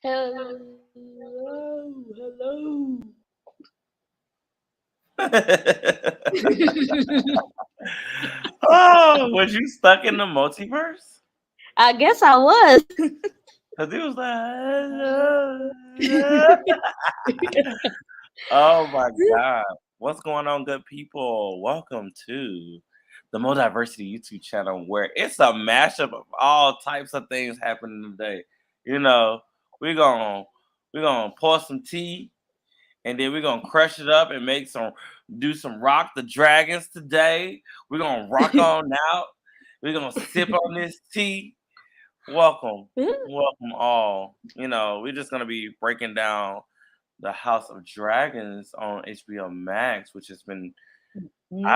Hello, hello. Oh, was you stuck in the multiverse? I guess I was. Cause it was like, hello. Oh my God. What's going on, good people? Welcome to the Mo Diversity YouTube channel where it's a mashup of all types of things happening today. You know, we're gonna we're gonna pour some tea and then we're gonna crush it up and do some rock the dragons today. We're gonna rock on out. We're gonna sip on this tea. Welcome, welcome all. We're just gonna be breaking down the House of Dragons on HBO Max, which has been, I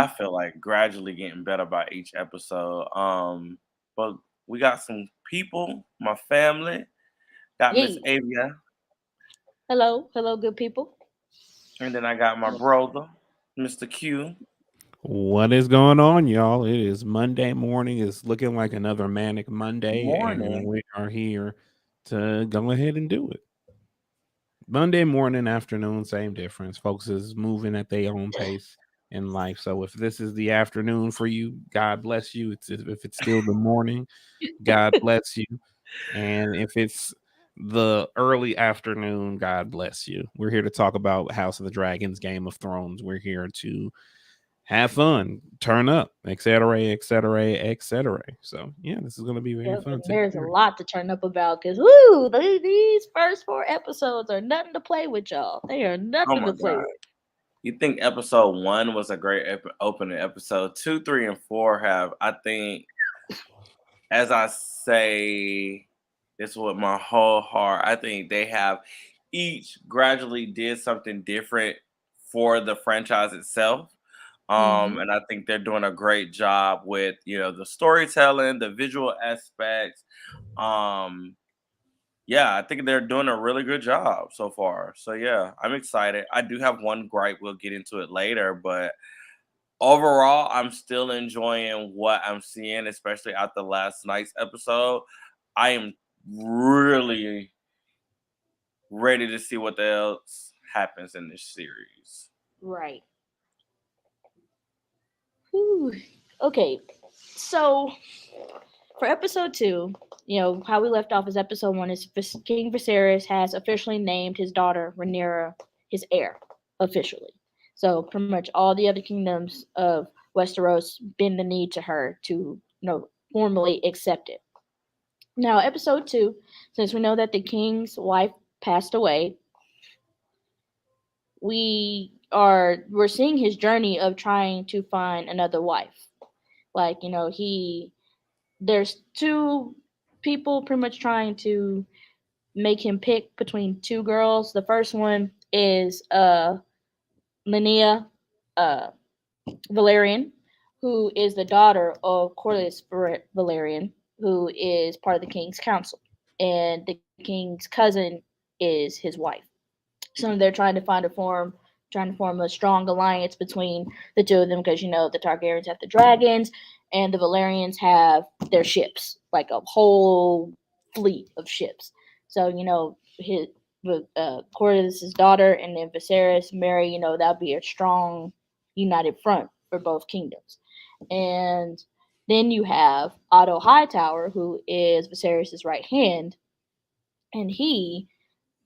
Mhm. feel like, gradually getting better by each episode. But we got some people, my family, got Miss Yay. Avia, Hello, good people. and then I got my brother, Mr. Q. What is going on, y'all? It is Monday morning. It's looking like another manic Monday, and Morning. we are here to go ahead and do it. Monday morning, afternoon, same difference. Folks is moving at their own pace in life. So if this is the afternoon for you, God bless you. If it's still the morning, God bless you. And if it's the early afternoon, God bless you. We're here to talk about House of the Dragons, Game of Thrones. We're here to have fun, turn up, etc., etc., etc. So yeah, this is going to be very Yep, fun and there's a today. lot to turn up about because woo, these first four episodes are nothing to play with, y'all. They are Oh nothing my to play God. with. You think episode one was a great opening? Episode two, three, and four have, I think, as I say this with my whole heart, I think they have each gradually did something different for the franchise itself. Hmm. And I think they're doing a great job with, the storytelling, the visual aspects. Um, yeah, I think they're doing a really good job so far. So yeah, I'm excited. I do have one gripe. We'll get into it later, but overall, I'm still enjoying what I'm seeing, especially after last night's episode. I am really ready to see what else happens in this series. Right. Whew. Okay. So for episode two, how we left off is episode one is King Viserys has officially named his daughter Rhaenyra his heir officially. So pretty much all the other kingdoms of Westeros bend the knee to her to formally accept it. Now episode two, since we know that the king's wife passed away, we're seeing his journey of trying to find another wife. Like he there's two people pretty much trying to make him pick between two girls. The first one is Linnea uh Valerian, who is the daughter of Corlys Valerian, who is part of the king's council, and the king's cousin is his wife. So they're trying to form a strong alliance between the two of them because the Targaryens have the dragons and the Valerians have their ships, like a whole fleet of ships. So his Corlys' daughter and then Viserys marry. That'll be a strong united front for both kingdoms. And then you have Otto Hightower, who is Viserys' right hand, and he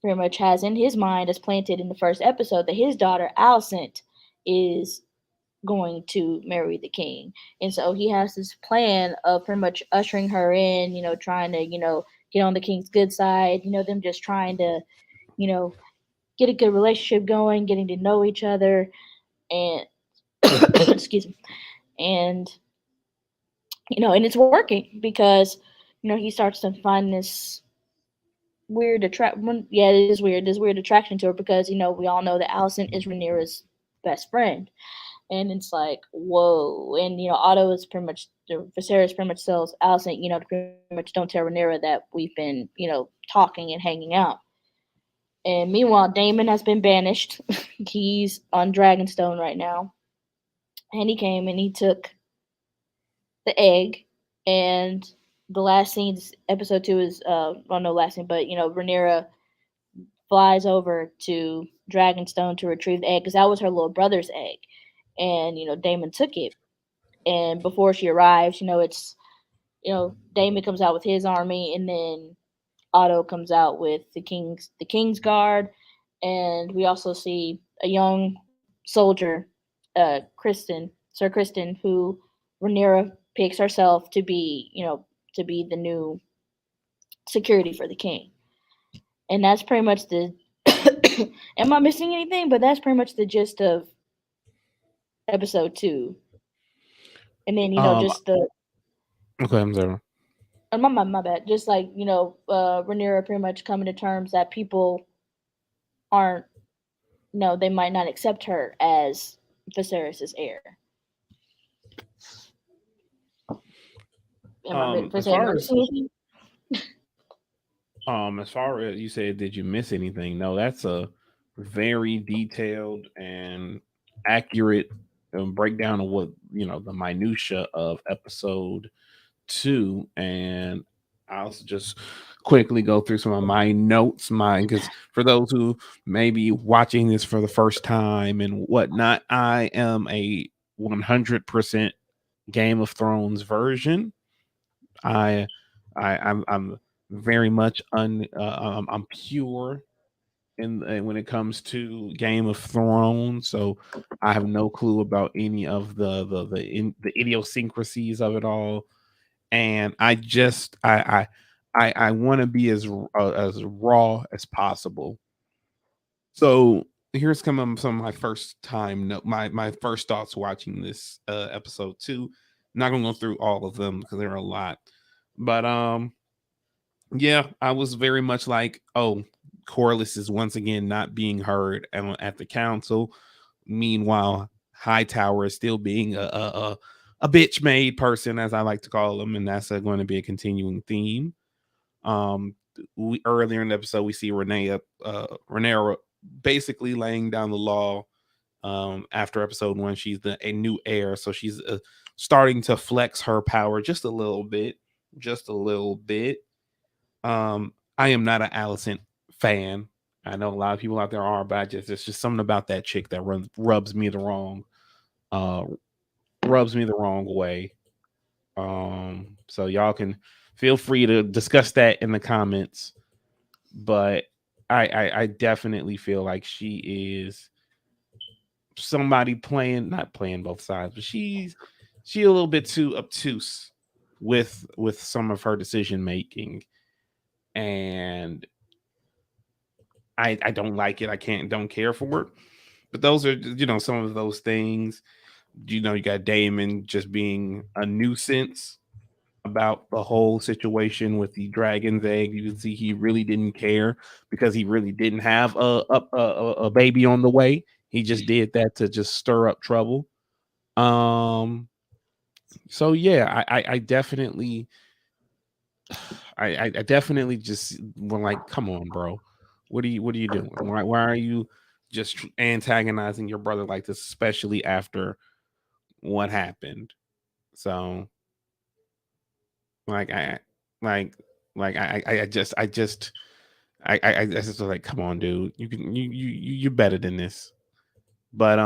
pretty much has in his mind, as planted in the first episode, that his daughter Alicent is going to marry the king. And so he has this plan of pretty much ushering her in, trying to, get on the king's good side, them just trying to, you know, get a good relationship going, getting to know each other, and excuse me, and and it's working because he starts to find this weird attract. Yeah, it is weird. There's weird attraction to her because we all know that Allison is Rhaenyra's best friend, and it's like whoa. And Otto is pretty much Viserys pretty much tells Allison, to pretty much don't tell Rhaenyra that we've been talking and hanging out. And meanwhile, Damon has been banished. He's on Dragonstone right now, and he came and he took the egg. And the last scene, episode two is well, no last scene, but Rhaenyra flies over to Dragonstone to retrieve the egg because that was her little brother's egg, and Damon took it. And before she arrives, it's Damon comes out with his army, and then Otto comes out with the king's guard, and we also see a young soldier, Sir Kristen, who Rhaenyra picks herself to be the new security for the king. And that's pretty much the. Am I missing anything? But that's pretty much the gist of episode 2. And then Um, just the okay, I'm sorry. my bad. Just like Rhaenyra pretty much coming to terms that people aren't. No, they might not accept her as Viserys's heir. As Am far I as missing anything? as far as you said, did you miss anything? No, that's a very detailed and accurate breakdown of what the minutia of episode 2. And I'll just quickly go through some of my notes, because for those who may be watching this for the first time and whatnot, I am a 100% Game of Thrones version. I, I'm very much I'm pure when it comes to Game of Thrones, so I have no clue about any of the idiosyncrasies of it all, and I just I want to be as raw as possible. So here's some of my first time my first thoughts watching this episode 2. Not gonna go through all of them because there are a lot, but yeah, I was very much like, oh, Corlys is once again not being heard at the council. Meanwhile, Hightower is still being a bitch made person, as I like to call him, and that's going to be a continuing theme. We earlier in the episode we see Rhaenyra basically laying down the law. After episode 1, she's a new heir, so she's starting to flex her power just a little bit, just a little bit. I am not an Allison fan. I know a lot of people out there are, but it's just something about that chick that rubs me the uh wrong way. So y'all can feel free to discuss that in the comments. But I definitely feel like she is somebody not playing both sides, but she a little bit too obtuse with some of her decision making, and I don't like it. I don't care for it. But those are some of those things. You got Damon just being a nuisance about the whole situation with the dragon's egg. You can see he really didn't care because he really didn't have a baby on the way. He just did that to just stir up trouble. So yeah, I definitely I definitely just were like, come on, bro. What are you doing? Why are you just antagonizing your brother like this, especially after what happened? So like I just was like, come on, dude. You're better than this. But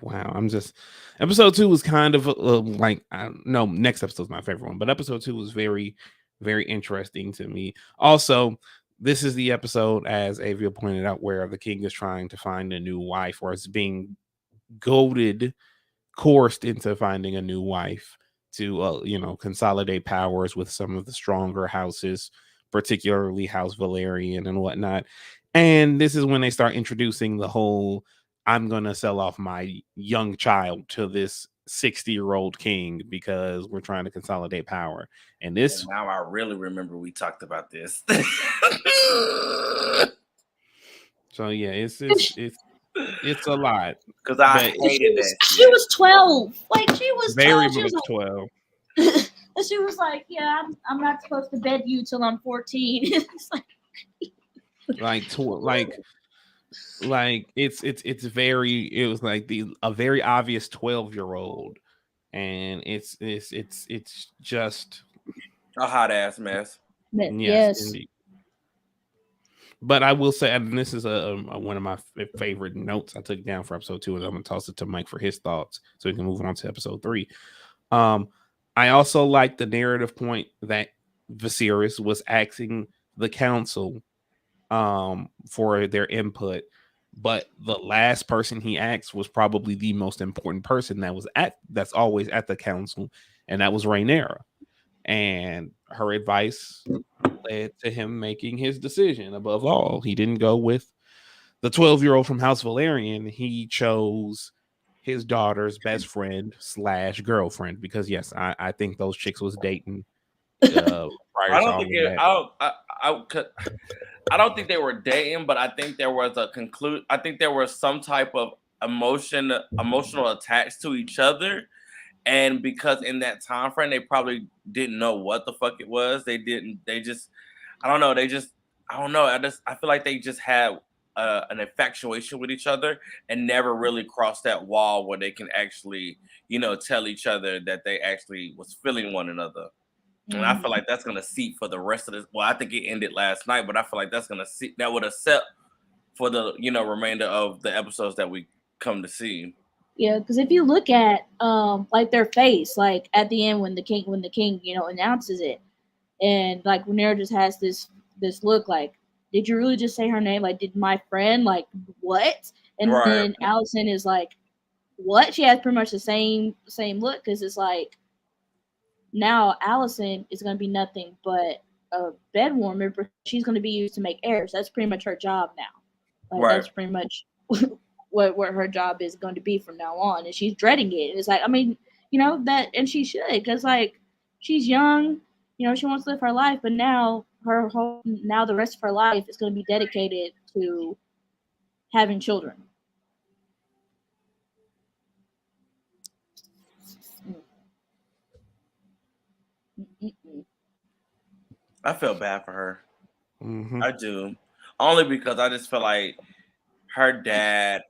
wow, I'm just episode 2 was kind of like no, next episode's my favorite one, but episode 2 was very, very interesting to me. Also, this is the episode, as Avia pointed out, where the king is trying to find a new wife, or is being goaded, coursed into finding a new wife to consolidate powers with some of the stronger houses, particularly House Valerian and whatnot. And this is when they start introducing the whole I'm gonna sell off my young child to this 60-year-old king because we're trying to consolidate power. And this now I really remember we talked about this. So yeah, it's a lot because I but hated that She shit. was 12. Like she was very 12. She was much like, 12. and she was like, "Yeah, I'm not supposed to bed you till I'm 14." It's like it's very, it was like a very obvious 12-year-old, and it's just A hot ass mess. yes, yes. indeed. But I will say, and this is one of my favorite notes I took down for episode 2, and I'm gonna toss it to Mike for his thoughts, so we can move on to episode 3. Um, I also like the narrative point that Viserys was asking the council for their input, but the last person he asked was probably the most important person that's always at the council, and that was Rhaenyra. And her advice led to him making his decision. Above all, he didn't go with the 12-year-old from House Valerian. He chose his daughter's best friend / girlfriend, because yes, I think those chicks was dating prior I to don't all think of it. that. I don't think they were dating, but I think there was I think there was some type of emotional attached to each other, and because in that time frame they probably didn't know what the fuck it was. They didn't. They just. I don't know. They just. I don't know. I feel like they just had an infatuation with each other and never really crossed that wall where they can actually, tell each other that they actually was feeling one another. And I feel like that's gonna seat for the rest of this. Well, I think it ended last night, but I feel like that's gonna seat. That would have set for the remainder of the episodes that we come to see. Yeah, because if you look at like their face, like at the end when the king announces it, and like Rhaenyra just has this look like, did you really just say her name? Like, did my friend like what? And Right, then Allison is like, what? She has pretty much the same look, because it's like now Allison is going to be nothing but a bed warmer, but she's going to be used to make heirs. That's pretty much her job now. Like right. that's pretty much what her job is going to be from now on, and she's dreading it. And it's like, I mean, that, and she should, because like she's young, she wants to live her life, but now the rest of her life is going to be dedicated to having children. Mm-mm-mm. I feel bad for her. Mm-hmm. I do, only because I just feel like her dad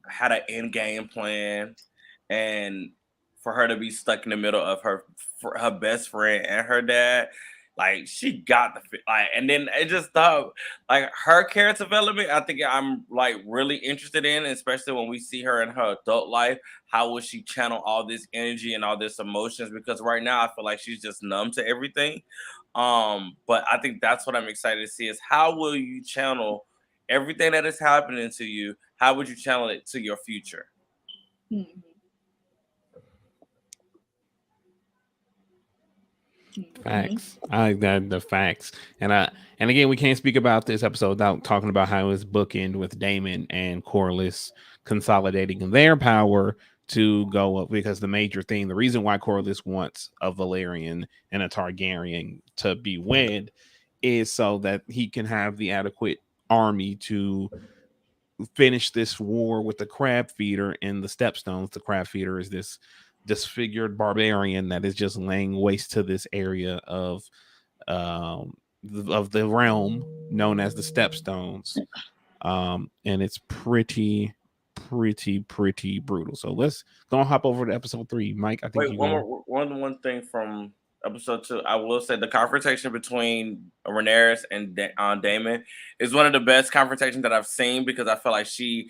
had an end game plan, and for her to be stuck in the middle of her best friend and her dad, like she got like, and then it just thought like her character development. I think I'm like really interested in, especially when we see her in her adult life. How will she channel all this energy and all this emotions? Because right now I feel like she's just numb to everything. But I think that's what I'm excited to see is how will you channel everything that is happening to you? How would you channel it to your future? Mhm. Mhm. Facts. I like that, the facts. And again, we can't speak about this episode without talking about how it's bookend with Damon and Corlys consolidating their power to go up, because the major thing, the reason why Corlys wants a Valerian and a Targaryen to be wed is so that he can have the adequate army to finish this war with the crab feeder and the stepstones. The crab feeder is this disfigured barbarian that is just laying waste to this area um of the realm known as the stepstones. And it's pretty brutal. So let's go and hop over to episode 3. Mike, I think Wait, you one go. more one thing from episode 2. I will say the confrontation between Rhaenyra and Damon is one of the best confrontations that I've seen, because I felt like he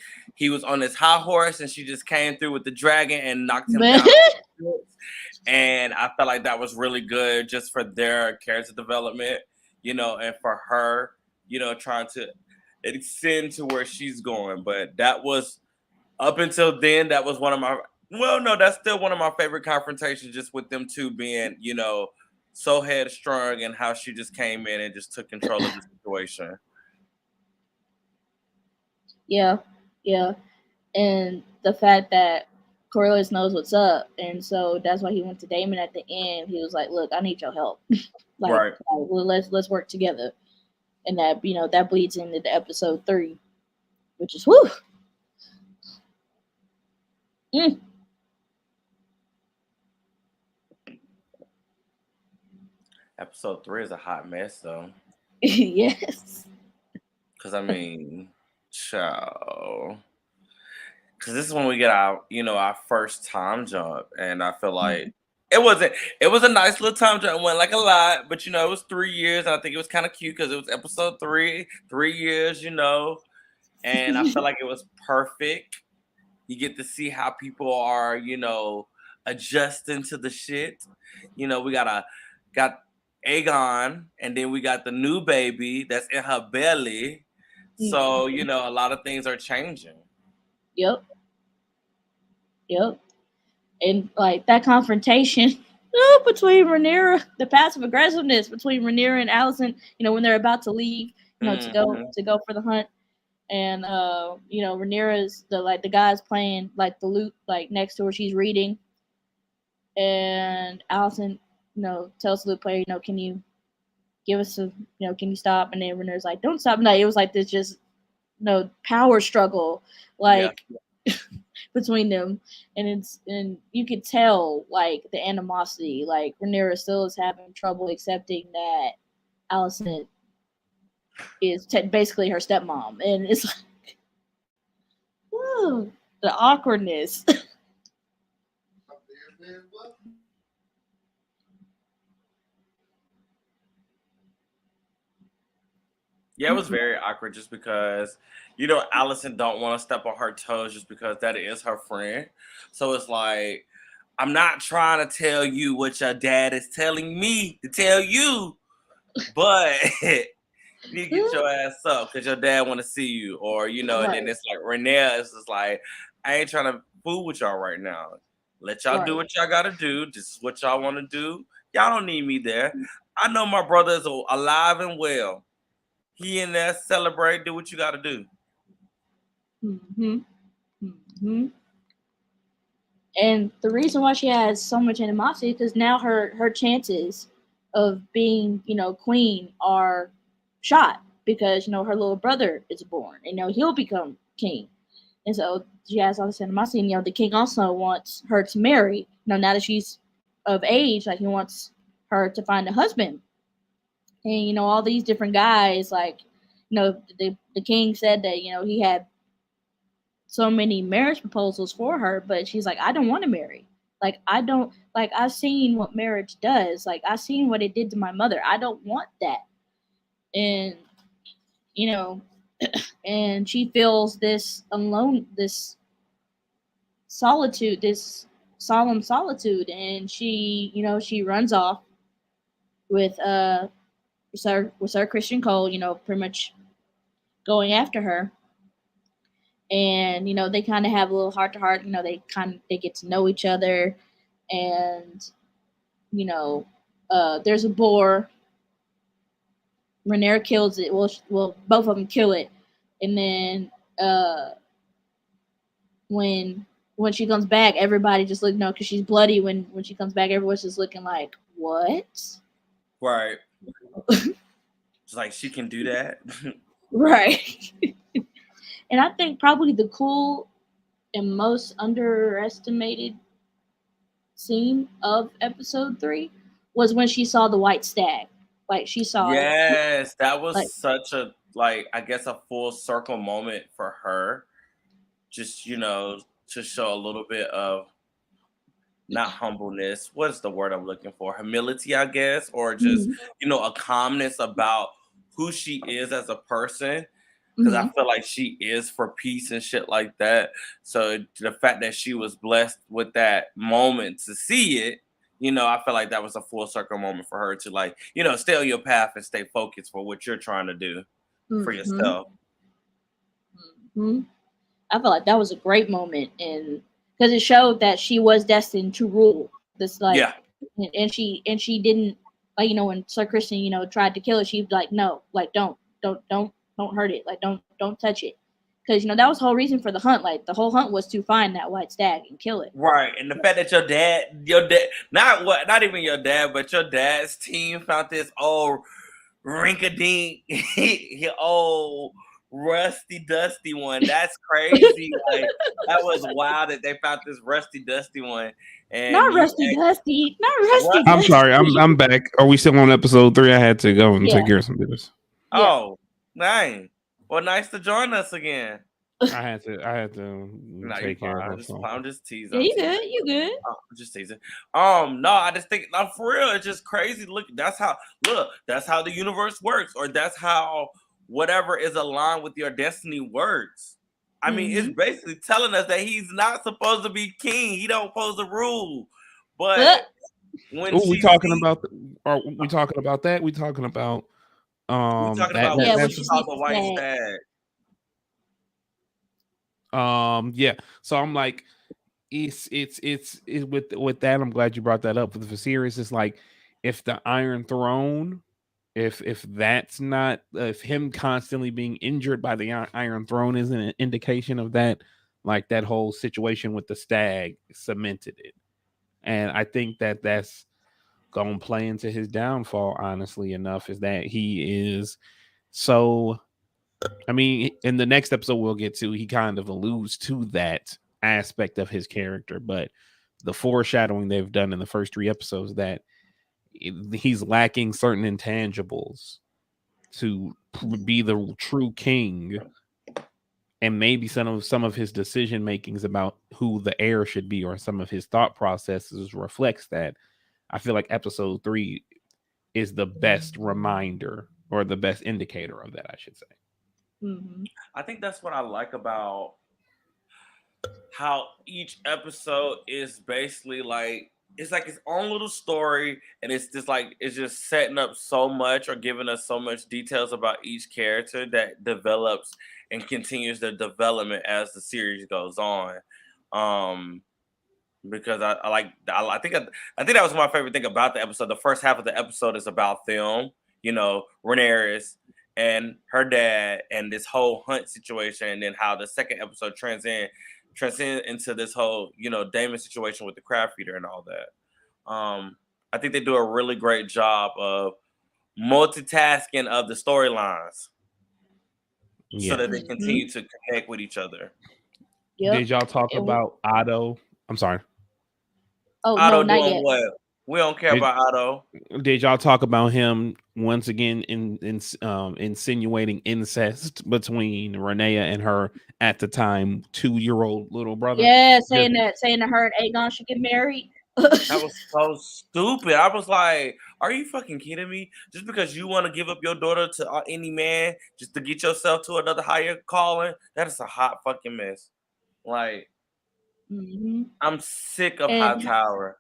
was on this high horse and she just came through with the dragon and knocked him Man. down. And I felt like that was really good just for their character development, and for her, trying to extend to where she's going. But that was up until then, that was one of my no, that's still one of my favorite confrontations, just with them two being, so headstrong, and how she just came in and just took control of the situation. Yeah, yeah, and the fact that Corliss knows what's up, and so that's why he went to Damon at the end. He was like, "Look, I need your help. Right. Well, let's work together." And that that bleeds into the episode 3, which is whoo. Mm. Episode 3 is a hot mess though. Yes. Cause I mean, ciao. Cause this is when we get our, our first time jump. And I feel like It wasn't. It was a nice little time jump. It went like a lot, but it was 3 years, and I think it was kind of cute because it was episode 3, 3 years, and I felt like it was perfect. You get to see how people are, adjusting to the shit. We got Aegon, and then we got the new baby that's in her belly. So, a lot of things are changing. Yep. And like that confrontation between Rhaenyra, the passive aggressiveness between Rhaenyra and Alicent, when they're about to leave, to go for the hunt. And Rhaenyra's the guy's playing like the lute like next to her, she's reading. And Alicent, tells the lute player, can you give us a can you stop? And then Rhaenyra's like, don't stop. No, it was like this just power struggle between them, and you could tell like the animosity. Like Rhaenyra still is having trouble accepting that Alicent is basically her stepmom, and it's like, whoa, the awkwardness. Yeah, it was very awkward just because, Alicent don't want to step on her toes just because that is her friend. So it's like, I'm not trying to tell you what your dad is telling me to tell you, but you need to get your ass up because your dad want to see you. Or, and then it's like, Rhaenyra is just like, I ain't trying to fool with y'all right now. Let y'all do what y'all got to do. This is what y'all want to do. Y'all don't need me there. I know my brother is alive and well. He in there, celebrate, do what you got to do. And the reason why she has so much animosity is because now her chances of being, queen are shot because, her little brother is born and, he'll become king. And so she has all this animosity. And, the king also wants her to marry, now that she's of age, like he wants her to find a husband. And, all these different guys, like, the king said that, he had so many marriage proposals for her, but she's like, I don't want to marry. Like, I've seen what marriage does. Like, I've seen what it did to my mother. I don't want that. And, and she feels this alone, this solitude, this solemn solitude. And she, she runs off with Sir Christian Cole, pretty much going after her. And they kind of have a little heart to heart. They get to know each other, and there's a boar. Rhaenyra kills it. Well, both of them kill it, and then when she comes back, everybody just look because she's bloody. When she comes back, everyone's just looking like, what? Right. It's like she can do that. Right. And I think probably the cool and most underestimated scene of episode 3 was when she saw the white stag. Like she saw Yes, that was such a I guess a full circle moment for her. Just, to show a little bit of not humbleness. What is the word I'm looking for? Humility, I guess, or just, a calmness about who she is as a person. Because I feel like she is for peace and shit like that. So the fact that she was blessed with that moment to see it, I feel like that was a full circle moment for her to stay on your path and stay focused for what you're trying to do for yourself. I feel like that was a great moment, and because it showed that she was destined to rule this and she didn't when Sir Christian tried to kill her, she was like, no, like don't hurt it, like don't touch it, because that was the whole reason for the hunt. Like the whole hunt was to find that white stag and kill it. Right, and the fact that your dad, not even your dad, but your dad's team found this old rink-a-dink, old rusty dusty one. That's crazy. Like that was wild that they found this rusty dusty one. And not rusty dusty. I'm sorry, I'm back. Are we still on episode 3? I had to go and take care of some business. Oh, nice. Well, nice to join us again. I had to No, you take care of fine. her phone. I'm just teasing. Yeah, I'm you teasing. good. You good. I'm just teasing. No, I just think, no, for real, it's just crazy. Look, that's how the universe works, or that's how whatever is aligned with your destiny works. I mean, it's Mm-hmm. basically telling us that he's not supposed to be king. He don't supposed to rule. Uh, But when Oh, we she talking sees, about are we talking about that? We talking about we talking that about next yeah, when when she she saw sees episode? the the white stag. stag. Yeah. So I'm like, it's with that. I'm glad you brought that up. With Viserys, it's like if the Iron Throne, if that's not if him constantly being injured by the Iron Throne isn't an indication of that, like that whole situation with the stag cemented it, and I think that that's going to play into his downfall. Honestly enough, is that he is so. I mean, in the next episode we'll get to, he kind of alludes to that aspect of his character, but the foreshadowing they've done in the first 3 episodes that he's lacking certain intangibles to be the true king, and maybe some of his decision makings about who the heir should be or some of his thought processes reflects that. I feel like episode 3 is the best reminder or the best indicator of that, I should say. Mm-hmm. I think that's what I like about how each episode is basically like, it's like its own little story, and it's just like it's just setting up so much or giving us so much details about each character that develops and continues their development as the series goes on. Um, because I like I think that was my favorite thing about the episode. The first half of the episode is about them, Rhaenyra and her dad and this whole hunt situation, and then how the second episode transcend into this whole, Damon situation with the crab feeder and all that. I think they do a really great job of multitasking of the storylines so Yeah. that they Mm-hmm. continue to connect with each other. Yep. Did y'all talk And about Otto? I'm sorry. oh no, Otto not doing yet. what? We don't care Did about Otto. did y'all talk about him once again in insinuating incest between Renea and her at the time 2-year-old little brother? Yeah, Just saying that her and Aegon should get married. That was so stupid. I was like, are you fucking kidding me? Just because you want to give up your daughter to any man just to get yourself to another higher calling, that is a hot fucking mess. Like, Mm-hmm. I'm sick of And Hightower.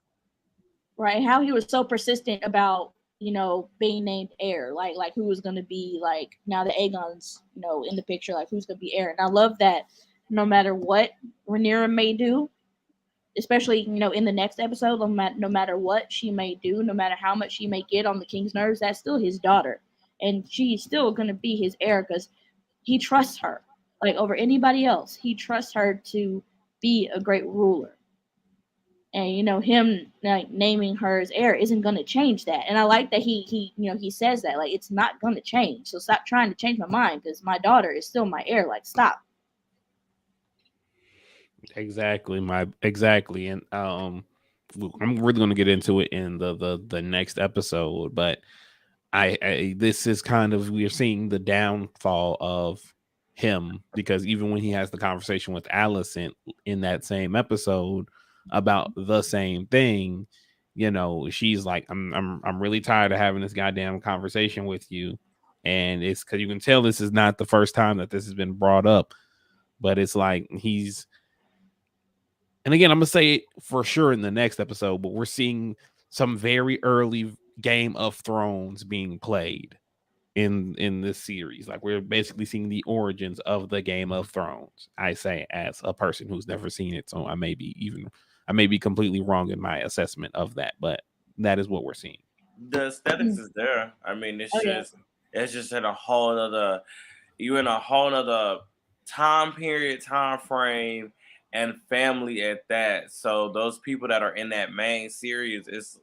right, how he was so persistent about being named heir, like who was going to be, like, now the Aegon's in the picture, like who's going to be heir. And I love that no matter what Rhaenyra may do, especially in the next episode, no matter what she may do, no matter how much she may get on the king's nerves, that's still his daughter, and she's still going to be his heir because he trusts her, like, over anybody else. He trusts her to be a great ruler, and him, like, naming her as heir isn't going to change that. And I like that he says that, like, it's not going to change, so stop trying to change my mind because my daughter is still my heir. Like, stop. exactly, and I'm really going to get into it in the next episode, but I this is kind of, we're seeing the downfall of him, because even when he has the conversation with Allison in that same episode about the same thing, she's like, I'm really tired of having this goddamn conversation with you, and it's because you can tell this is not the first time that this has been brought up, but it's like he's, and again, I'm gonna say it for sure in the next episode, but we're seeing some very early Game of Thrones being played in this series. Like, we're basically seeing the origins of the Game of Thrones. I say as a person who's never seen it, so I may be completely wrong in my assessment of that, but that is what we're seeing. The aesthetics is there. I mean, Oh yeah. it's just in a whole other, you in a whole other time period, time frame, and family at that. So those people that are in that main series, it's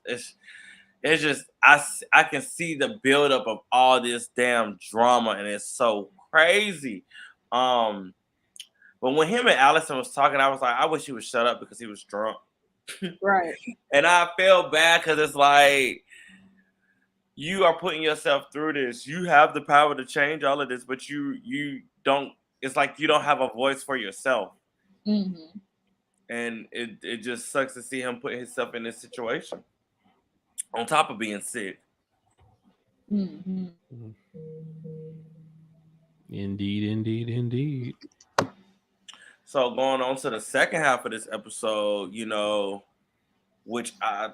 just, I can see the buildup of all this damn drama, and it's so crazy. Um, but when him and Allison was talking, I was like, I wish he would shut up because he was drunk, Right. and I felt bad because it's like, you are putting yourself through this. You have the power to change all of this, but you don't it's like you don't have a voice for yourself. Mhm. And it just sucks to see him put himself in this situation on top of being sick. Mhm. Mm. Indeed, indeed, indeed. So going on to the second half of this episode, which I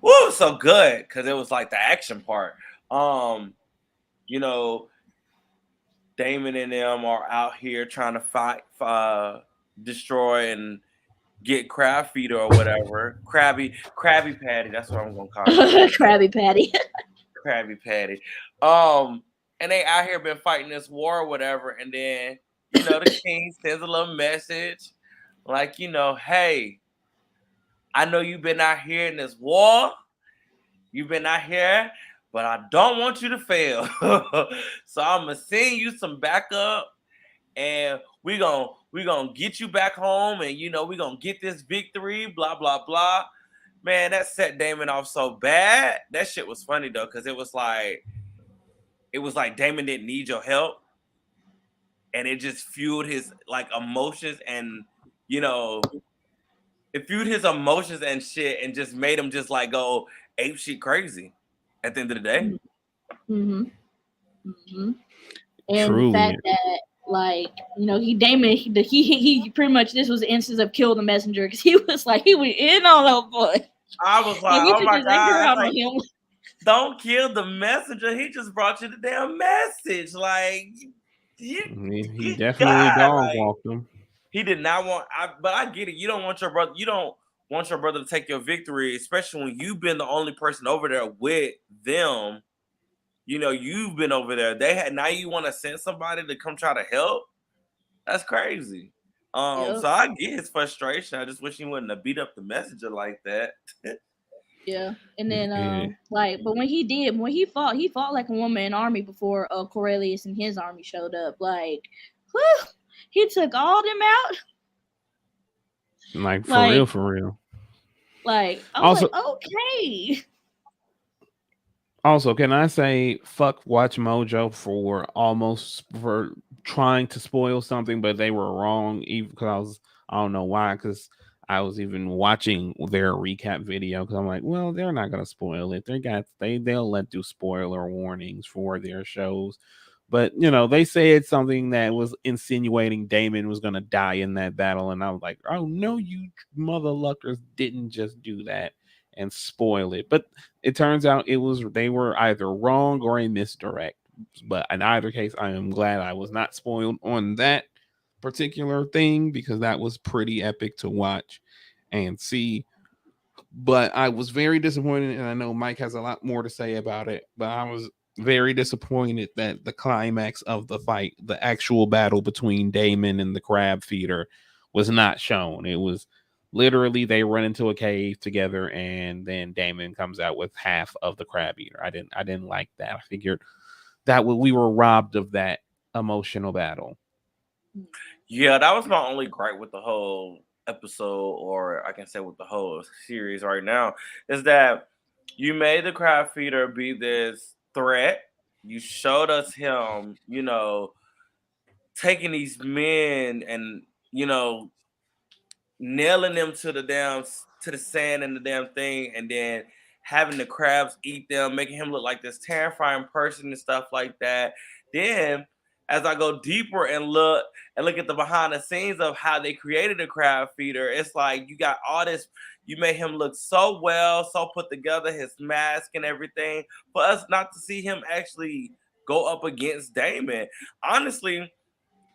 woo so good because it was like the action part. Um, you know, Damon and them are out here trying to fight, destroy and get crab feeder or whatever. Krabby Patty. That's what I'm gonna call him. Krabby Patty. Krabby Patty. And they out here been fighting this war or whatever, and then the king sends a little message, like hey, I know you've been out here in this war, you've been out here, but I don't want you to fail. So I'm gonna send you some backup, and we gonna get you back home, and we gonna get this victory. Blah blah blah. Man, that set Damon off so bad. That shit was funny though, because it was like Damon didn't need your help, and it just fueled his like emotions, and you know it fueled his emotions and shit, and just made him just like go ape shit crazy at the end of the day. Mhm. Mhm. And the Truly. fact that, like, he Damon, he pretty much, this was the instance of kill the messenger, because he was like, he was in on that boy, I was and like, he oh took my his anger god, out like on him. don't kill the messenger. He just brought you the damn message. Like, you, He good definitely God, dog like walked him. he did not want. But I get it. You don't want your brother. You don't want your brother to take your victory, especially when you've been the only person over there with them. You've been over there. They had now you want to send somebody to come try to help. That's crazy. Yep. So I get his frustration. I just wish he wouldn't have beat up the messenger like that. Yeah. And then Yeah. like, but when he fought like a one-man army before Corellius and his army showed up. Like, whew, he took all them out. Like for real, Like, for real. I was Also, like, okay. Also, can I say fuck Watch Mojo for trying to spoil something, but they were wrong. Even because I don't know why, because I was even watching their recap video because I'm like, well, they're not gonna spoil it. They'll let do spoiler warnings for their shows, but they said something that was insinuating Damon was gonna die in that battle, and I was like, oh no, you mother luckers didn't just do that and spoil it, but it turns out they were either wrong or a misdirect. But in either case, I am glad I was not spoiled on that particular thing because that was pretty epic to watch and see. But I was very disappointed, and I know Mike has a lot more to say about it, but I was very disappointed that the climax of the fight, the actual battle between Damon and the crab feeder, was not shown. It was literally they run into a cave together, and then Damon comes out with half of the crab eater. I didn't like that. I figured that we were robbed of that emotional battle. Yeah, that was my only gripe with the whole episode, or I can say with the whole series right now, is that you made the crab feeder be this threat. You showed us him, taking these men and nailing them to the sand and the damn thing, and then having the crabs eat them, making him look like this terrifying person and stuff like that. Then, as I go deeper and look at the behind the scenes of how they created the crab feeder, it's like you got all this. You made him look so well, so put together, his mask and everything, for us not to see him actually go up against Damon. Honestly,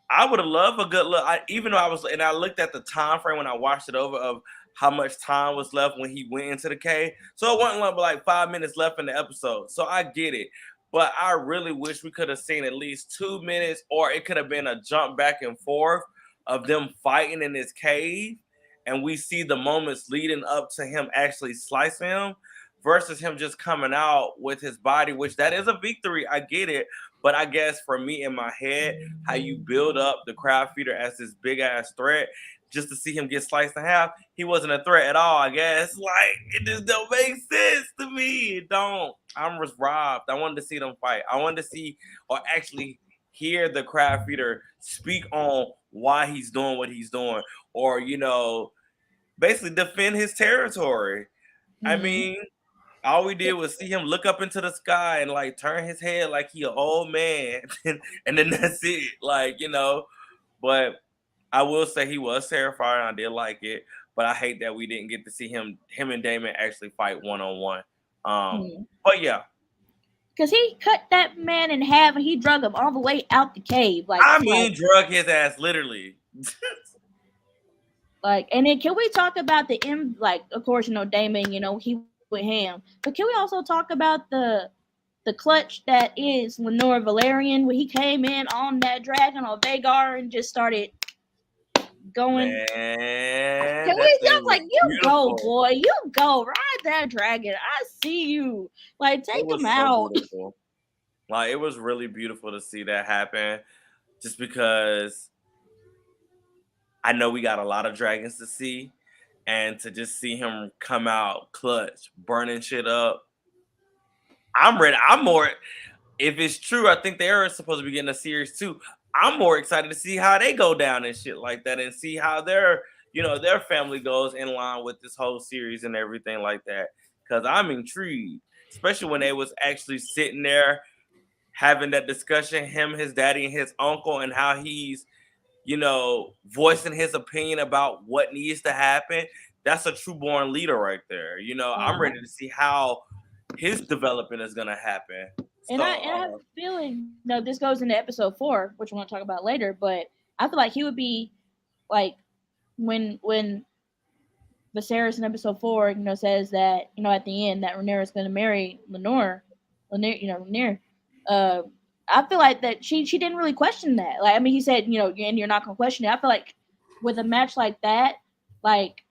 I would have loved a good look. Even though I looked at the time frame when I watched it over of how much time was left when he went into the cave. So it wasn't like 5 minutes left in the episode. So I get it. But I really wish we could have seen at least 2 minutes, or it could have been a jump back and forth of them fighting in this cave. And we see the moments leading up to him actually slicing him versus him just coming out with his body, which that is a victory. I get it. But I guess for me in my head, how you build up the crowd feeder as this big ass threat, just to see him get sliced in half, he wasn't a threat at all. I guess like it just don't make sense to me. It don't. I was robbed. I wanted to see them fight. I wanted to see, or actually hear the crab feeder speak on why he's doing what he's doing, or basically defend his territory. I Mm-hmm. mean, all we did was see him look up into the sky and like turn his head like he an old man, and then that's it. But I will say he was terrifying. I did like it, but I hate that we didn't get to see him and Damon actually fight one on one. But yeah, Because he cut that man in half and he drug him all the way out the cave. I mean, drug his ass literally. And then can we talk about the end? Like, of course, Damon, he with him. But can we also talk about the clutch that is Lenore Valerian when he came in on that dragon on Vagar and just started going? Man, Can that we thing just was you go, beautiful. boy, you go, ride that dragon. I see you. Like, It take was him so out. beautiful. Like, it was really beautiful to see that happen, just because I know we got a lot of dragons to see, and to just see him come out clutch, burning shit up. I'm ready. I'm more. If it's true, I think they are supposed to be getting a series too. I'm more excited to see how they go down and shit like that, and see how their family goes in line with this whole series and everything like that. Because I'm intrigued, especially when they was actually sitting there having that discussion, him, his daddy, and his uncle, and how he's voicing his opinion about what needs to happen. That's a true born leader right there. I'm ready to see how his development is gonna happen. And I have a feeling, this goes into episode 4, which we're going to talk about later. But I feel like he would be like when Viserys in episode 4, says that at the end that Rhaenyra is going to marry Rhaenyra. Uh, I feel like that she didn't really question that. Like, I mean, he said, and you're not going to question it. I feel like with a match like that, like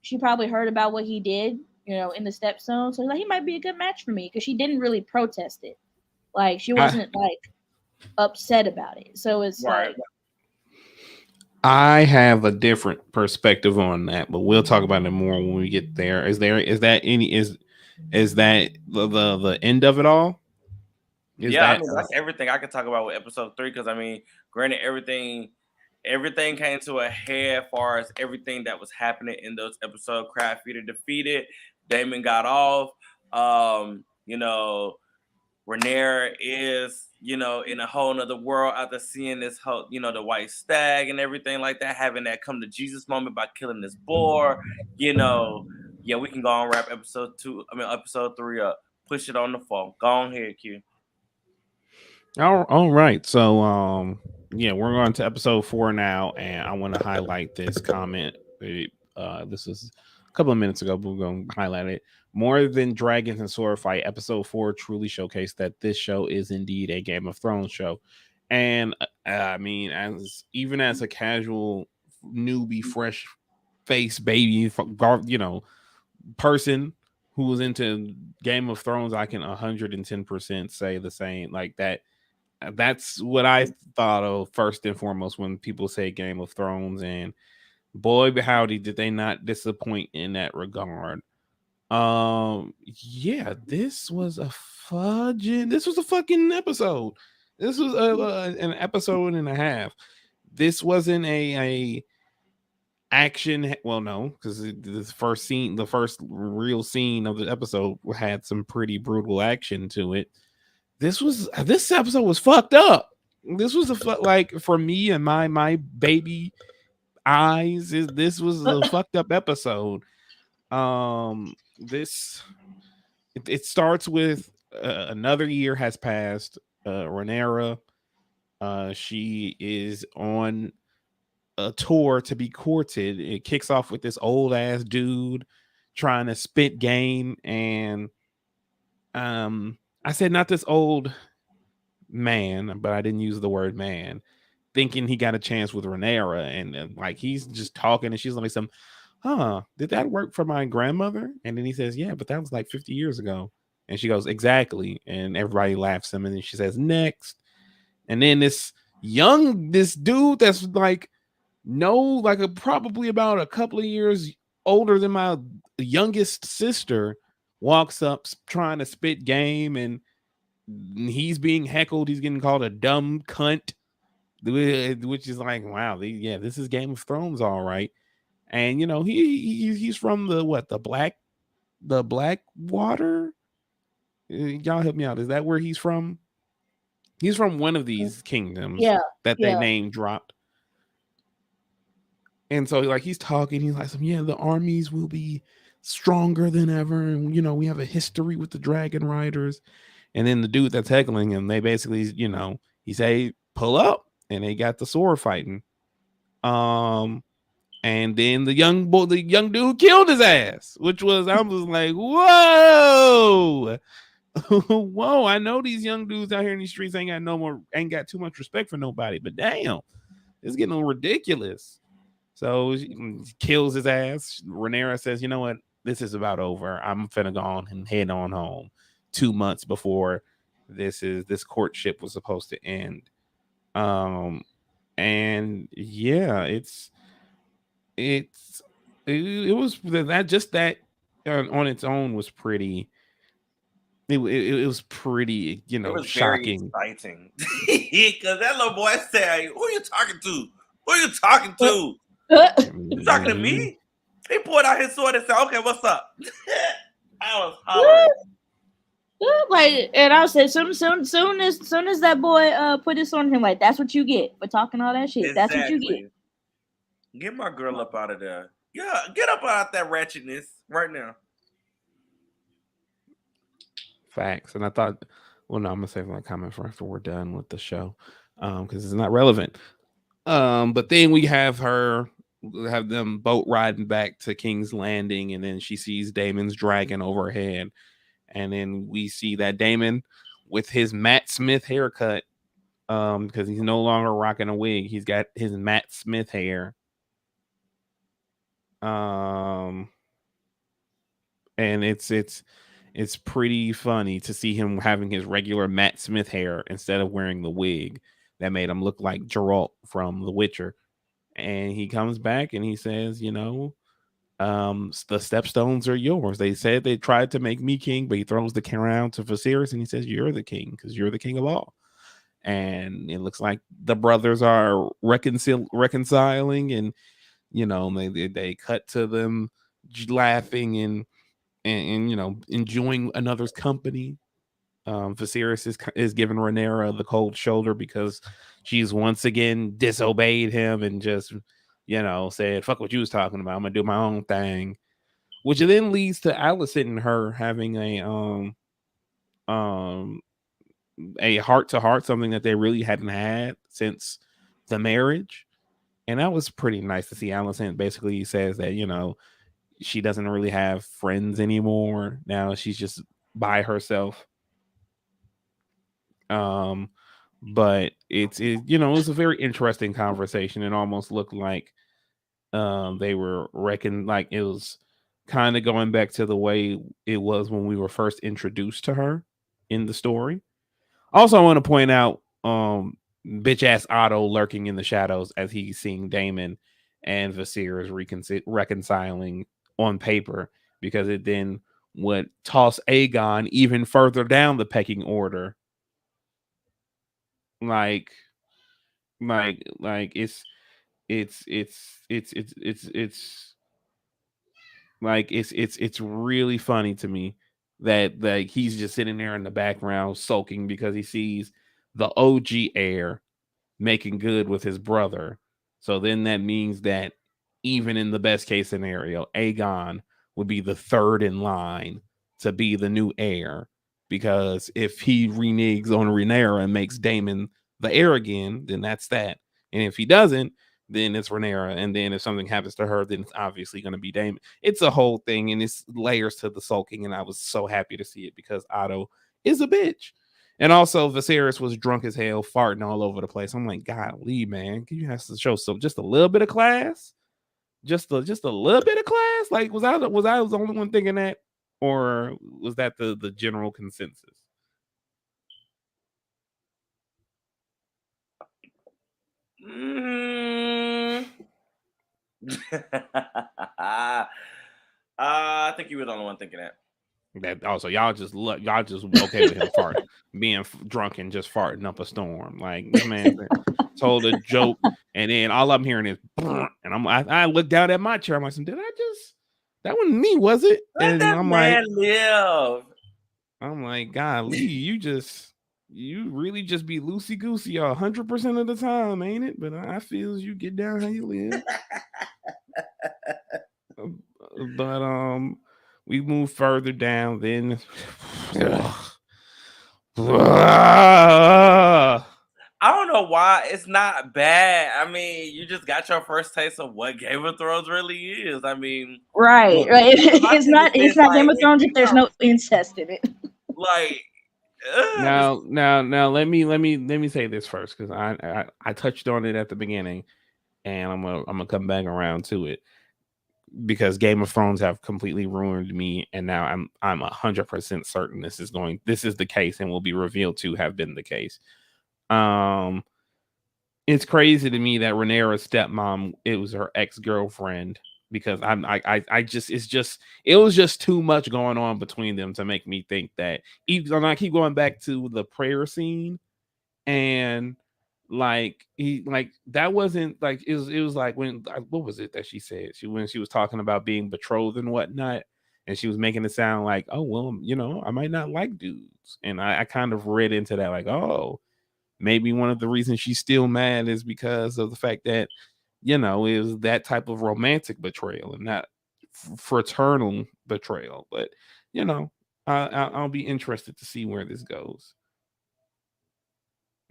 she probably heard about what he did, in the Stepstone. So like, he might be a good match for me because she didn't really protest it. Like, she wasn't like upset about it. So it's right. like, I have a different perspective on that, but we'll talk about it more when we get there. Is that the end of it all? I mean, that's everything I could talk about with episode 3, because I mean, granted, everything came to a head as far as everything that was happening in those episodes. Crab Feeder defeated, Damon got off. Rhaenyra is, in a whole nother world after seeing this whole, the white stag and everything like that, having that come to Jesus moment by killing this boar. Yeah, we can go on wrap episode 3 up. Push it on the phone. Go on here, Q. All right. So yeah, we're on to episode 4 now, and I want to highlight this comment. This was a couple of minutes ago, but we're going to highlight it. More than dragons and sword fight, episode 4 truly showcased that this show is indeed a Game of Thrones show. And I mean, as a casual newbie, fresh face baby, person who was into Game of Thrones, I can 110% say the same. Like that. That's what I thought of first and foremost when people say Game of Thrones, and boy, howdy, did they not disappoint in that regard. Yeah, this was a fucking episode. This was an episode and a half. This wasn't a action. Well, no, because the first real scene of the episode had some pretty brutal action to it. This episode was fucked up. This was like, for me and my baby eyes, this was a fucked up episode. This it starts with another year has passed. Rhaenyra, she is on a tour to be courted. It kicks off with this old ass dude trying to spit game, and I said not this old man, but I didn't use the word man, thinking he got a chance with Rhaenyra, and like he's just talking, and she's like, did that work for my grandmother? And then he says, yeah, but that was like 50 years ago. And she goes, exactly. And everybody laughs him, and then she says, next. And then this dude that's like probably about a couple of years older than my youngest sister walks up trying to spit game, and he's being heckled. He's getting called a dumb cunt, which is like, wow, yeah, this is Game of Thrones, all right. And he's from the Black Water. Y'all help me out. Is that where he's from? He's from one of these kingdoms Yeah, that they yeah. name dropped. And so like he's talking, he's like, yeah, the armies will be stronger than ever, and we have a history with the dragon riders. And then the dude that's heckling him, they basically, he say, pull up, and they got the sword fighting. And then the young dude killed his ass, which was, I was like, whoa. Whoa, I know these young dudes out here in these streets ain't got too much respect for nobody, but damn, it's getting ridiculous. So she kills his ass. Rhaenyra says, you know what? This is about over. I'm finna go on and head on home. 2 months before this courtship was supposed to end. Um and yeah, it was that just that on its own was pretty it was pretty, It was very shocking. exciting because that little boy said, "Who are you talking to? Who are you talking Uh, to? uh, You talking to Mhm. me?" He pulled out his sword and said, "Okay, what's up?" I was hollering. like, and I said, soon as that boy put this on him, like, that's what you get for talking all that shit. That's what you get. Exactly. Get my girl up out of there. Yeah, get up out that ratchetness right now. Facts. And I thought, well, no, I'm gonna save my comment for after we're done with the show, because it's not relevant. But then we have them boat riding back to King's Landing, and then she sees Damon's dragon overhead, and then we see that Damon with his Matt Smith haircut, because he's no longer rocking a wig. He's got his Matt Smith hair. Um, and it's pretty funny to see him having his regular Matt Smith hair instead of wearing the wig that made him look like Geralt from The Witcher. And he comes back and he says, the stepstones are yours. They said they tried to make me king, but he throws the crown to Viserys and he says, you're the king because you're the king of all. And it looks like the brothers are reconciling, and they cut to them laughing and enjoying another's company. Viserys is giving Rhaenyra the cold shoulder because she's once again disobeyed him and just said fuck what you was talking about. I'm gonna do my own thing, which then leads to Alicent and her having um a heart to heart, something that they really hadn't had since the marriage. And that was pretty nice to see. Alicent basically says that she doesn't really have friends anymore. Now she's just by herself. Um, but it was a very interesting conversation. It almost looked like they were like it was kind of going back to the way it was when we were first introduced to her in the story. Also, I want to point out bitch ass Otto lurking in the shadows as he's seeing Damon and Viserys reconciling on paper, because it then would toss Aegon even further down the pecking order. Like, like it's like it's really funny to me that like he's just sitting there in the background sulking because he sees the OG heir making good with his brother. So then that means that even in the best case scenario, Aegon would be the third in line to be the new heir. Because if he reneges on Rhaenyra and makes Daemon the heir again, then that's that. And if he doesn't, then it's Rhaenyra. And then if something happens to her, then it's obviously going to be Daemon. It's a whole thing, and it's layers to the sulking. And I was so happy to see it because Otto is a bitch. And also, Viserys was drunk as hell, farting all over the place. I'm like, golly, man, can you have to show some just a little bit of class? Just a little bit of class? Like, was I the only one thinking that, or was that the general consensus? Mm. I think you were the only one thinking that. That also y'all just okay with him being drunk and just farting up a storm. Like this man told a joke, and then all I'm hearing is, and I look down at my chair. I'm like, did I just? That wasn't me, was it? Let And that I'm like, man live. golly, you really just be loosey goosey 100% of the time, ain't it? But I feel you get down how you live. But we move further down. Then I don't know why it's not bad. I mean, you just got your first taste of what Game of Thrones really is. I mean, Right, look, right. my It's thing is not. It's this, not like, Game of if Thrones if you there's are no incest in it. like, now let me say this first because I touched on it at the beginning, and I'm gonna come back around to it because Game of Thrones have completely ruined me, and now I'm 100% certain this is the case and will be revealed to have been the case. Um, it's crazy to me that Rhaenyra's stepmom, it was her ex-girlfriend, because I just it was just too much going on between them to make me think that. Even I keep going back to the prayer scene, and like that wasn't like it was like when what was it that she said when she was talking about being betrothed and whatnot, and she was making it sound like, oh well, I might not like dudes, and I kind of read into that like, oh, maybe one of the reasons she's still mad is because of the fact that it was that type of romantic betrayal and not fraternal betrayal. But I'll be interested to see where this goes.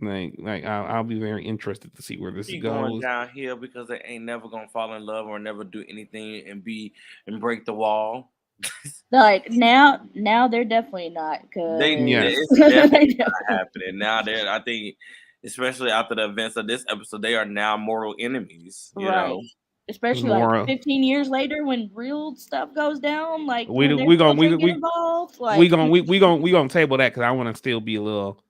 I'll be very interested to see where this keep going goes. downhill because they ain't never gonna fall in love or never do anything and break the wall. Like now they're definitely not Yeah, because It's definitely not happening now. I think, especially after the events of this episode, they are now mortal enemies. right. Especially like more 15 years later when real stuff goes down, like we when do- their we gonna children get we involved, we like gonna we gonna table that because I want to still be a little.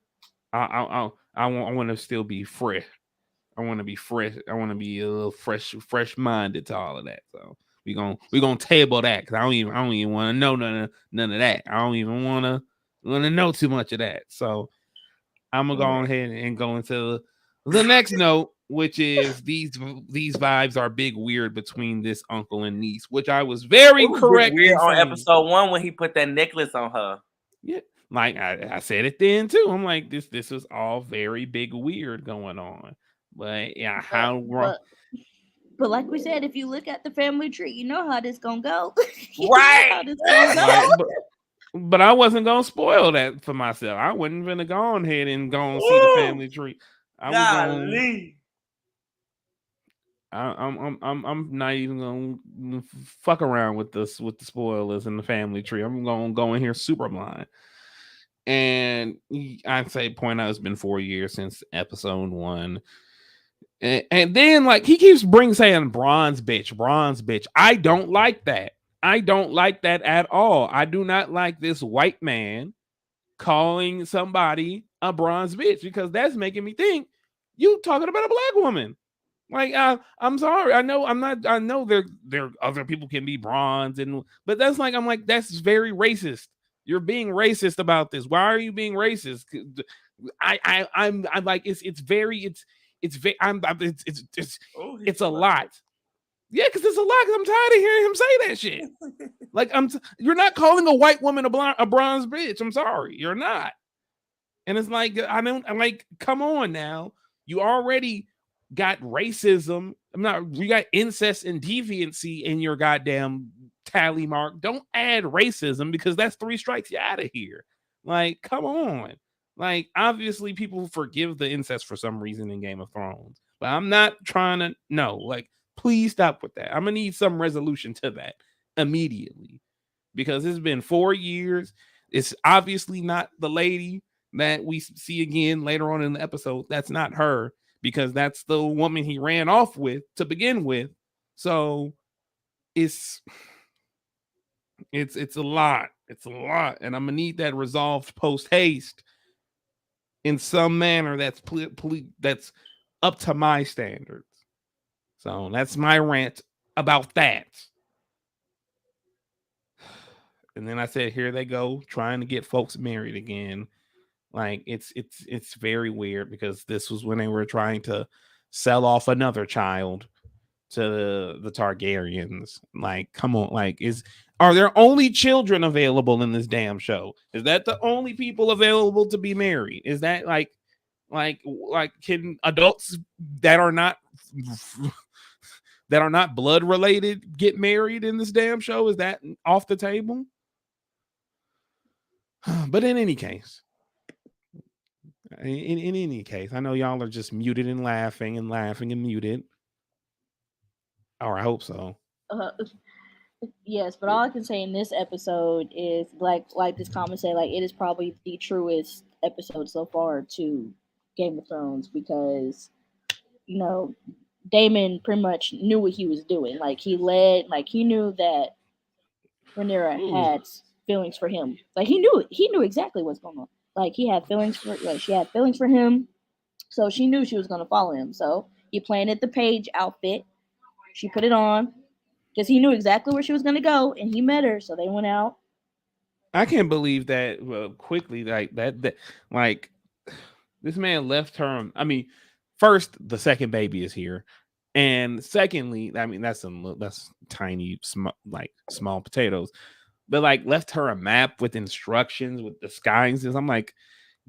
I want to still be fresh. I want to be fresh. I want to be a little fresh minded to all of that. So we gonna table that because I don't even want to know none of that. I don't even want to know too much of that. So I'm gonna go ahead and go into the next note, which is these vibes are big weird between this uncle and niece, which I was It very was big correct weird in on saying. episode 1 when he put that necklace on her. Yeah, like I said it then too. I'm like this was all very big weird going on, but yeah, but how wrong? but but like we said, if you look at the family tree, you know how this gonna go. You know Right. how this gonna Like, go. but I wasn't gonna spoil that for myself. I wasn't gonna go on ahead and go and see the Woo! family tree. I was going. Golly. I'm not even gonna fuck around with the spoilers and the family tree. I'm gonna go in here super blind. And I'd say point out it's been 4 years since episode 1. And then like he keeps saying bronze bitch. I don't like that. I don't like that at all. I do not like this white man calling somebody a bronze bitch because that's making me think you talking about a black woman. Like I'm sorry. I know I'm not. I know there other people can be bronze but that's like I'm like that's very racist. You're being racist about this. Why are you being racist? I'm like it's very it's very Oh, he's it's a flustered. lot. Yeah, because it's a lot. Cause I'm tired of hearing him say that shit. Like you're not calling a white woman a bronze bitch. I'm sorry, you're not. And it's like I'm like, come on now. You already got racism. You got incest and deviancy in your goddamn tally mark. Don't add racism because that's 3 strikes you out of here. Like, come on. Like, obviously, people forgive the incest for some reason in Game of Thrones, but I'm not trying to. No, like, please stop with that. I'm gonna need some resolution to that immediately because it's been 4 years. It's obviously not the lady that we see again later on in the episode. That's not her because that's the woman he ran off with to begin with. So it's it's a lot. It's a lot, and I'm gonna need that resolved post haste in some manner that's up to my standards. So that's my rant about that. And then I said, here they go trying to get folks married again. Like it's very weird because this was when they were trying to sell off another child to the Targaryens. Like, come on, like are there only children available in this damn show? Is that the only people available to be married? Is that like can adults that are not that are not blood related get married in this damn show? Is that off the table? But in any case, in any case, I know y'all are just muted and laughing and laughing and muted. Or I hope so. Uh, yes, but all I can say in this episode is like this comment said, like it is probably the truest episode so far to Game of Thrones because you know Damon pretty much knew what he was doing. Like like he knew that Rhaenyra Ooh. had feelings for him. Like he knew exactly what's going on. Like he had feelings for like she had feelings for him, so she knew she was going to follow him. So he planted the page outfit. She put it on because he knew exactly where she was going to go, and he met her. So they went out. I can't believe that quickly that like this man left her. I mean, first the second baby is here, and secondly, I mean that's tiny, small potatoes, but like left her a map with instructions with disguises. I'm like,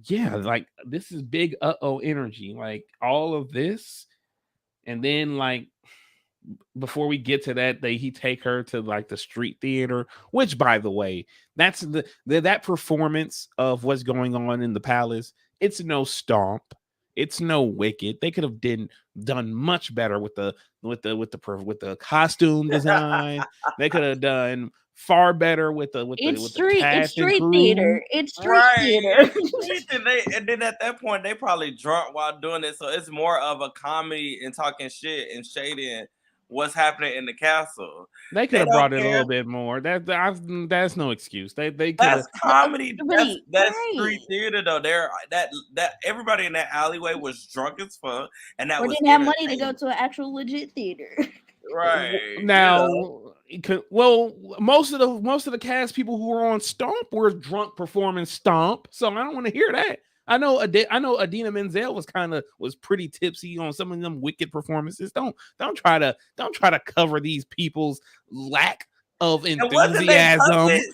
yeah, like this is big energy, like all of this, and then like before we get to that, he take her to like the street theater, which by the way, that's that performance of what's going on in the palace. It's no Stomp, it's no Wicked. They could have done much better with the costume design. They could have done far better with the It's cast and street crew. theater. It's street Right. theater. And then at that point they probably drunk while doing it. So it's more of a comedy and talking shit and shading what's happening in the castle. They could They have don't brought it a care. little bit more. That's no excuse. They could That's have. comedy. That's Right. street theater though. That everybody in that alleyway was drunk as fuck, and that Or was didn't have money to go entertainment. to an actual legit theater. Right. You know. Now, well, most of the cast people who were on Stomp were drunk performing Stomp, so I don't want to hear that. I know Adina Menzel was pretty tipsy on some of them Wicked performances. Don't try to cover these people's lack of And wasn't they enthusiasm. puppets?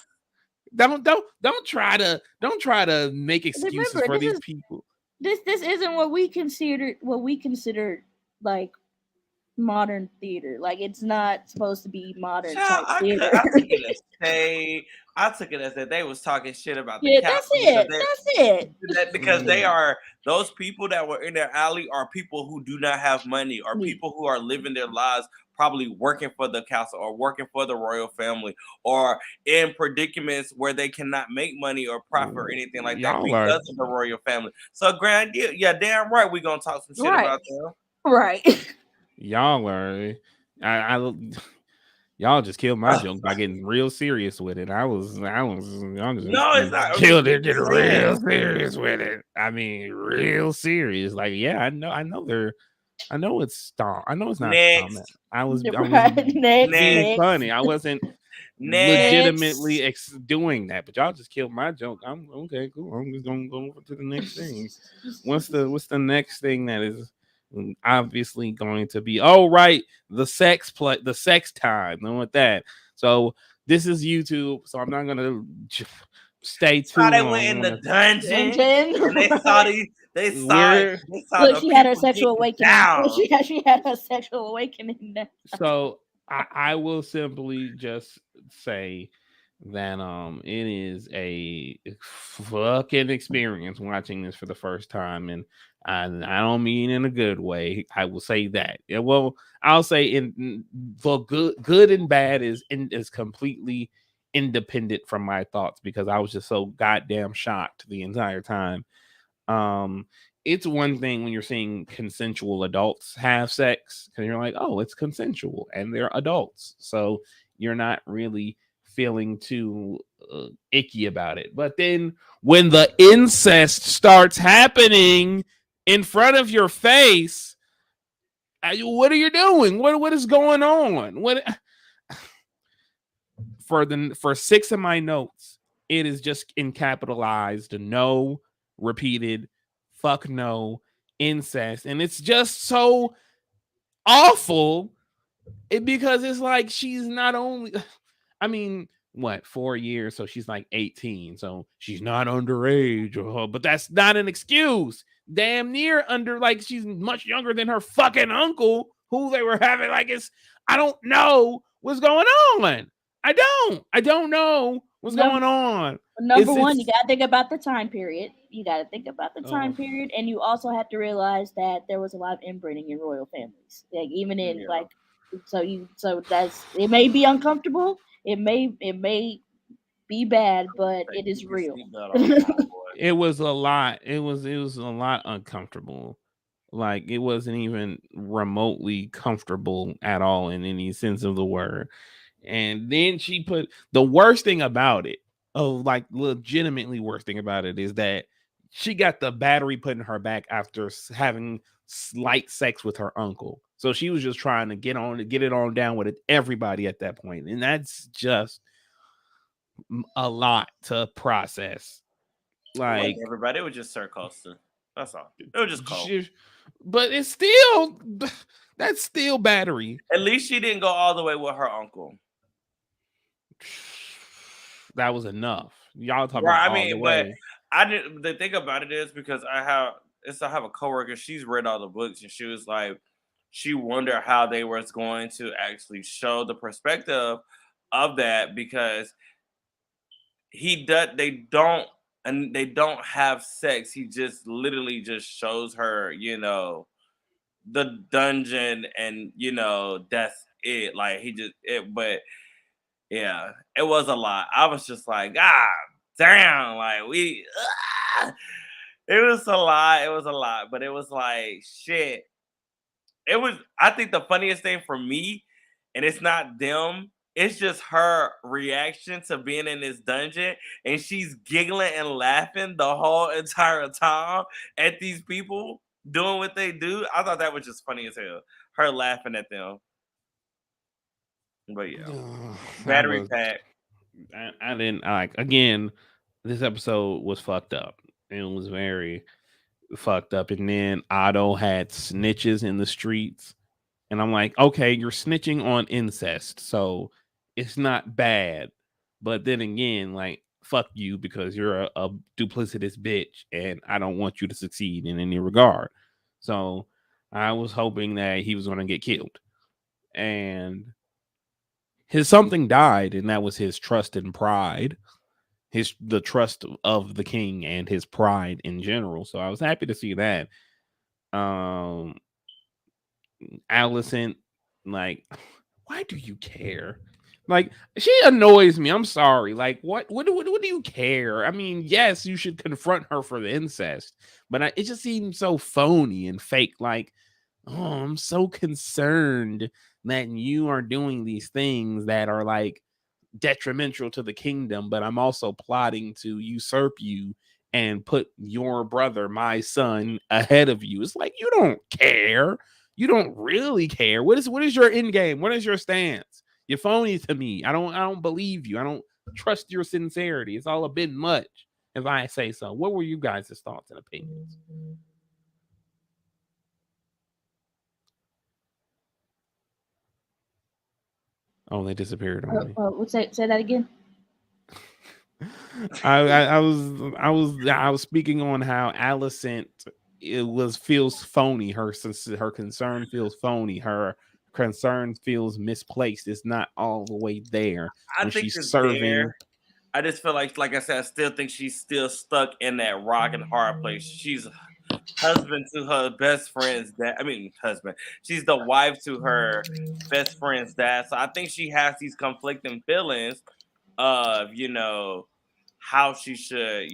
Don't try to make excuses Remember, for these people. this isn't what we consider like modern theater. Like it's not supposed to be modern Child, type theater. I took it as shade. I took it as that they was talking shit about the Yeah, that's castle it. That's it. because they Mm. are those people that were in their alley are people who do not have money or Yeah. people who are living their lives probably working for the castle or working for the royal family or in predicaments where they cannot make money or profit or anything like that Y'all are because of the royal family. So, Grand, yeah, damn right, we're gonna talk some shit Right. about them. Right. y'all are I y'all just killed my joke by getting real serious with it. Y'all No, it's just not. killed it, I'm getting just saying. real serious with it. I mean, real serious. Like, yeah, I know it's Stomp. I know it's not Stomp. Next, I was Right. Next. being next, Next. funny. I wasn't next. legitimately doing that, but y'all just killed my joke. I'm okay, cool. I'm just gonna go over to the next thing. What's the next thing that is obviously going to be? Oh, right, the sex time. Know what that? So this is YouTube, so I'm not gonna stay Saw too they went long in on the the. dungeon Dungeon. and they saw Right. these. We're They saw Look, the she had her people sexual getting awakening. down. She had her sexual awakening. So I will simply just say that it is a fucking experience watching this for the first time, and I don't mean in a good way. I will say that. Yeah, well, I'll say in for good and bad is completely independent from my thoughts because I was just so goddamn shocked the entire time. um it's one thing when you're seeing consensual adults have sex because you're like, oh, it's consensual and they're adults, so you're not really feeling too icky about it. But then when the incest starts happening in front of your face, what are you doing? What is going on? What for 6 of my notes, it is just in capitalized no, repeated, fuck no, incest. And it's just so awful because it's like she's not only I mean, what, 4 years? So she's like 18. So she's not underage, but that's not an excuse. Damn near under, like she's much younger than her fucking uncle, who they were having. Like it's, I don't know what's going on. I don't know what's Number going on. number one, you It's gotta think about the time period. You gotta think about the time oh, period, and you also have to realize that there was a lot of inbreeding in royal families. Like even in Yeah. like, so that's it. May be uncomfortable. It may be bad, but Like, it is keep your real. seatbelt on, cowboy. it was a lot. It was a lot uncomfortable. Like it wasn't even remotely comfortable at all in any sense of the word. And then she put the worst thing about it, like legitimately worst thing about it, is that she got the battery put in her back after having slight sex with her uncle. So she was just trying to get it on down with everybody at that point, and that's just a lot to process. It wasn't Like, everybody. It was just Sir Costa. That's all. It was just Cole. but it's still that's still battery. At least she didn't go all the way with her uncle. That was enough. Y'all talking Right. about I all the mean, but way. I didn't. The thing about it is because I have a coworker. She's read all the books, and she was like, she wondered how they was going to actually show the perspective of that because he does. They don't have sex. He just literally just shows her, the dungeon, and that's it. Like he just it, but yeah, it was a lot. I was just like, God damn, like it was a lot. It was a lot, but it was like shit. It was. I think the funniest thing for me, and it's not them. It's just her reaction to being in this dungeon, and she's giggling and laughing the whole entire time at these people doing what they do. I thought that was just funny as hell. Her laughing at them. But yeah, That battery was pack. I didn't like again. This episode was fucked up. It was very fucked up. And then Otto had snitches in the streets, and I'm like, okay, you're snitching on incest, so it's not bad. But then again, like, fuck you because you're a duplicitous bitch, and I don't want you to succeed in any regard. So I was hoping that he was going to get killed, and his something died, and that was his trust and pride, the trust of the king and his pride in general. So I was happy to see that. Um, Allison, like, why do you care? Like, she annoys me. I'm sorry. Like, what do you care? I mean, yes, you should confront her for the incest, but it just seems so phony and fake. Like, oh, I'm so concerned that you are doing these things that are like detrimental to the kingdom, but I'm also plotting to usurp you and put your brother, my son, ahead of you. It's like you don't care. You don't really care. What is your end game? What is your stance? You're phony to me. I don't believe you. I don't trust your sincerity. It's all a bit much, if I say so. What were you guys' thoughts and opinions? Oh, they disappeared on me. Say that again. I was speaking on how Alicent feels phony. Her concern feels phony. Her concern feels misplaced. It's not all the way there I when think she's it's serving. there. I just feel like I said, I still think she's still stuck in that rock and hard place. She's husband to her best friend's dad. I mean, husband. She's the wife to her best friend's dad. So I think she has these conflicting feelings of, how she should,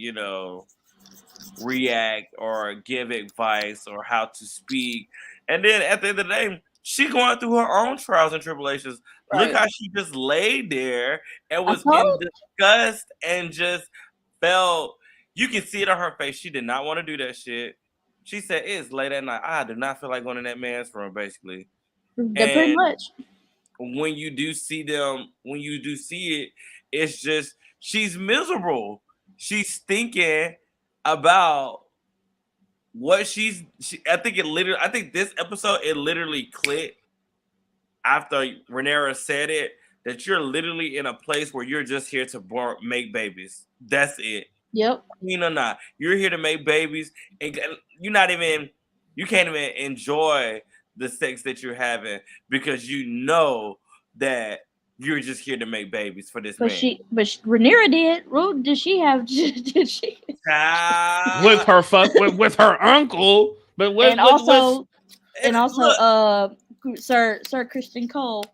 react or give advice or how to speak. And then at the end of the day, she going through her own trials and tribulations. Look Right. how she just laid there and I was in told. disgust and just felt, you can see it on her face. She did not want to do that shit. She said, it's late at night. I do not feel like going in that man's room, basically. That pretty And much. when you do see them, when you do see it, it's just she's miserable. She's thinking about what I think it literally. I think this episode it literally clicked after Rhaenyra said it that you're literally in a place where you're just here to make babies. That's it. Yep. Queen or not, you're here to make babies, and you're not even. You can't even enjoy the sex that you're having because you know that you're just here to make babies for this man. Rhaenyra did. What did she have? Did she? With Child. her with her uncle, but And with also, And look, Sir Christian Cole.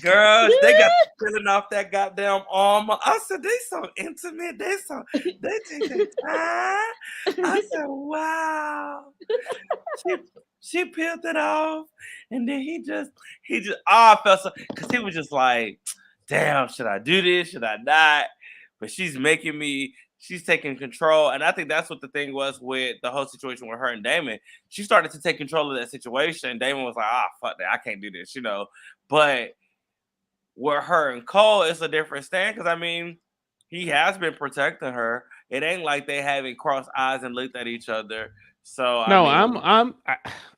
girls, they got feeling off that goddamn arm. I said they so intimate. They take their time. I said, wow. She she peeled it off, and then he just I felt so because he was just like, damn, should I do this? Should I not? But she's making me. She's taking control, and I think that's what the thing was with the whole situation with her and Damon. She started to take control of that situation. Damon was like, "Ah, fuck that, I can't do this," you know. But with her and Cole, it's a different stand because I mean, he has been protecting her. It ain't like they haven't crossed eyes and looked at each other. So I no, mean,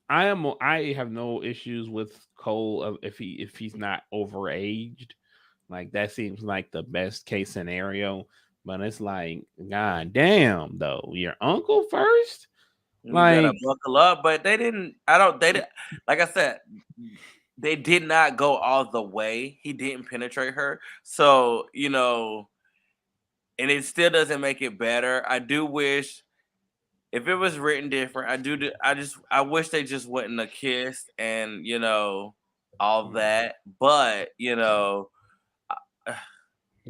I have no issues with Cole if he's not overaged. Like that seems like the best case scenario. But it's like, god damn, though, your uncle first. you better Like, buckle up. But they didn't. I don't. They did. Like I said, they did not go all the way. He didn't penetrate her. So you know, and it still doesn't make it better. I do wish if it was written different. I wish they just wouldn't have kissed and all that. But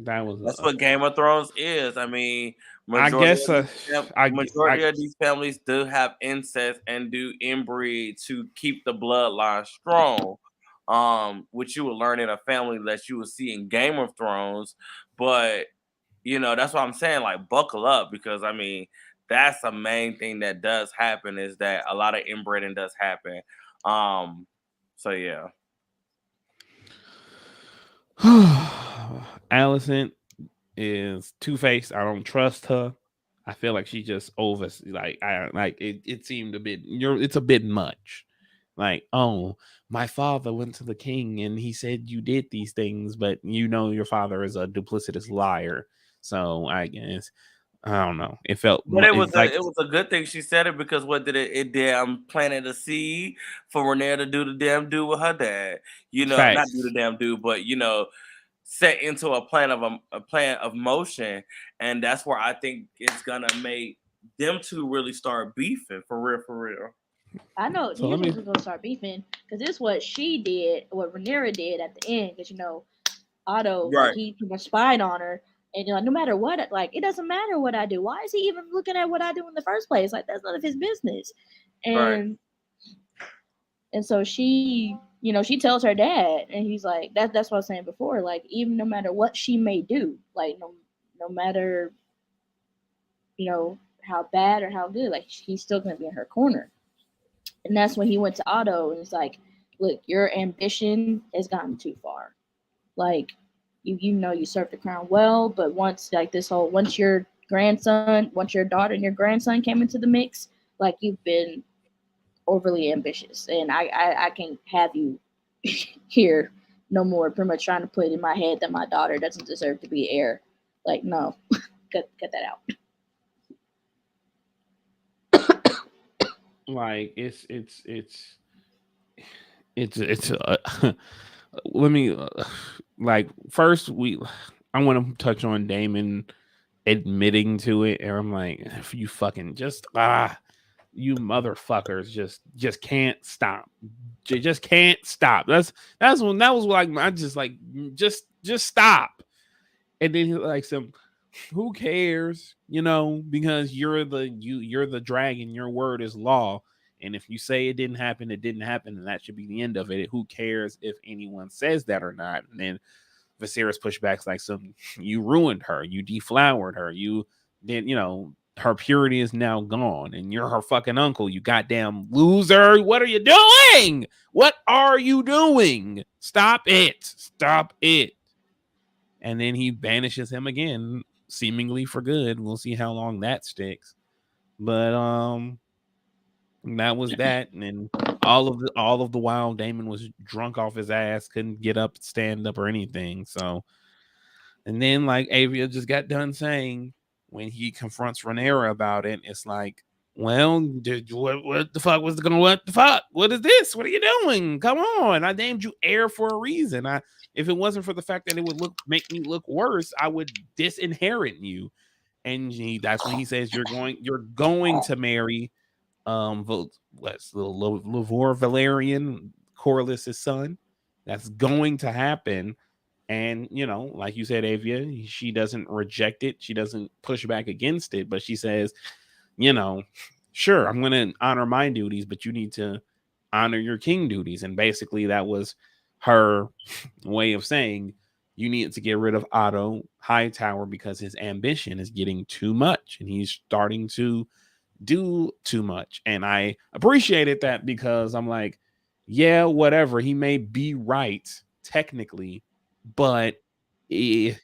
that was that's what Game of Thrones is. I mean, I guess majority of these families do have incest and do inbreed to keep the bloodline strong. Which you will learn in a family that you will see in Game of Thrones. But that's what I'm saying. Like, buckle up because I mean, that's the main thing that does happen is that a lot of inbreeding does happen. So yeah. Allison is two-faced. I don't trust her. I feel like she just it seemed a bit it's a bit much. Like, oh, my father went to the king and he said you did these things, but your father is a duplicitous liar. So I guess I don't know. It felt But it was it's like it was a good thing she said it because what did it damn planted a seed for Renee to do the damn do with her dad. Not do the facts. damn do, but set into a plan of motion, and that's where I think it's gonna make them two really start beefing for real, for real. I know So let here's me what's gonna start beefing because this is what she did, what Rhaenyra did at the end. Because Otto, like Right, he pretty much spied on her, and you're like, no matter what, like it doesn't matter what I do. Why is he even looking at what I do in the first place? Like that's none of his business. right. And so she tells her dad, and he's like, that's what I was saying before. Like even no matter what she may do, like no matter how bad or how good, like he's still gonna be in her corner. And that's when he went to Otto and it's like, look, your ambition has gotten too far. Like you served the crown well, but once once your daughter and your grandson came into the mix, like you've been overly ambitious, and I can't have you here no more. Pretty much trying to put in my head that my daughter doesn't deserve to be heir. Like no, cut that out. like it's let me like first I want to touch on Damon admitting to it, and I'm like, if you fucking just you motherfuckers just can't stop. Just can't stop. That's when that was like I just like just stop. And then like some who cares, because you're the dragon, your word is law. And if you say it didn't happen, it didn't happen, and that should be the end of it. Who cares if anyone says that or not? And then Viserys pushbacks like some you ruined her, you deflowered her, you did her purity is now gone, and you're her fucking uncle. You goddamn loser! What are you doing? What are you doing? Stop it! Stop it!" And then he banishes him again, seemingly for good. We'll see how long that sticks. But that was that. And then all of the while, Damon was drunk off his ass, couldn't get up, stand up, or anything. So, and then like Avia just got done saying, when he confronts Rhaenyra about it, it's like, well, what the fuck was going? What the fuck? What is this? What are you doing? Come on! I named you heir for a reason. If it wasn't for the fact that it would make me look worse, I would disinherit you. And that's when he says you're going to marry what's the Lavor Valerian, Corlys's son. That's going to happen. And like you said, Avia, she doesn't reject it. She doesn't push back against it, but she says, sure, I'm going to honor my duties, but you need to honor your king duties. And basically that was her way of saying you need to get rid of Otto Hightower because his ambition is getting too much and he's starting to do too much. And I appreciated that because I'm like, yeah, whatever. He may be right technically, but he's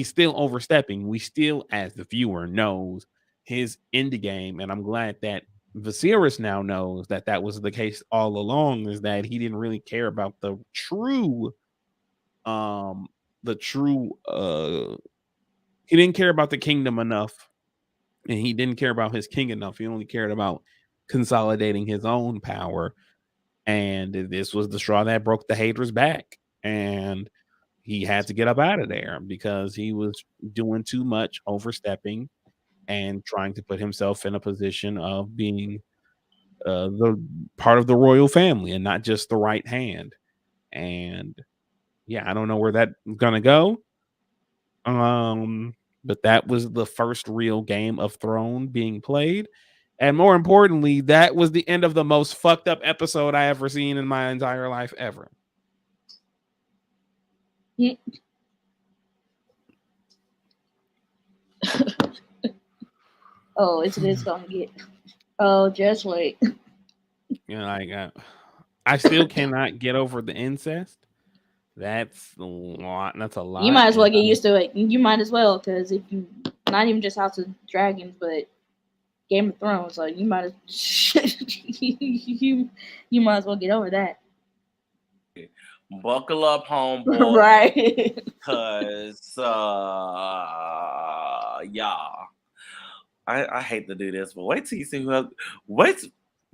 still overstepping. We still, as the viewer, knows his end game. And I'm glad that Viserys now knows that that was the case all along, is that he didn't really care about the true he didn't care about the kingdom enough, and he didn't care about his king enough. He only cared about consolidating his own power, and this was the straw that broke the hater's back, and he had to get up out of there because he was doing too much, overstepping and trying to put himself in a position of being the part of the royal family and not just the right hand. And yeah, I don't know where that's gonna go. But that was the first real Game of Thrones being played. And more importantly, that was the end of the most fucked up episode I ever seen in my entire life ever. Oh, it's gonna get. Oh, just wait. Like I still cannot get over the incest. That's a lot. That's a lot. You might as well get used to it. You might as well, because if you, not even just House of Dragons, but Game of Thrones, like you might you might as well get over that. Buckle up, homeboy. Right. Because, y'all, I hate to do this, but wait till you see who else.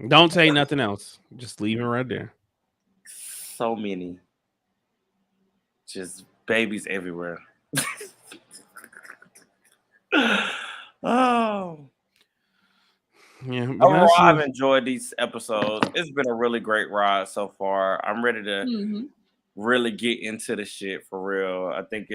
Don't say nothing else. Just leave it right there. So many. Just babies everywhere. Oh. Yeah. Overall, I've enjoyed these episodes. It's been a really great ride so far. I'm ready to really get into the shit for real. I think,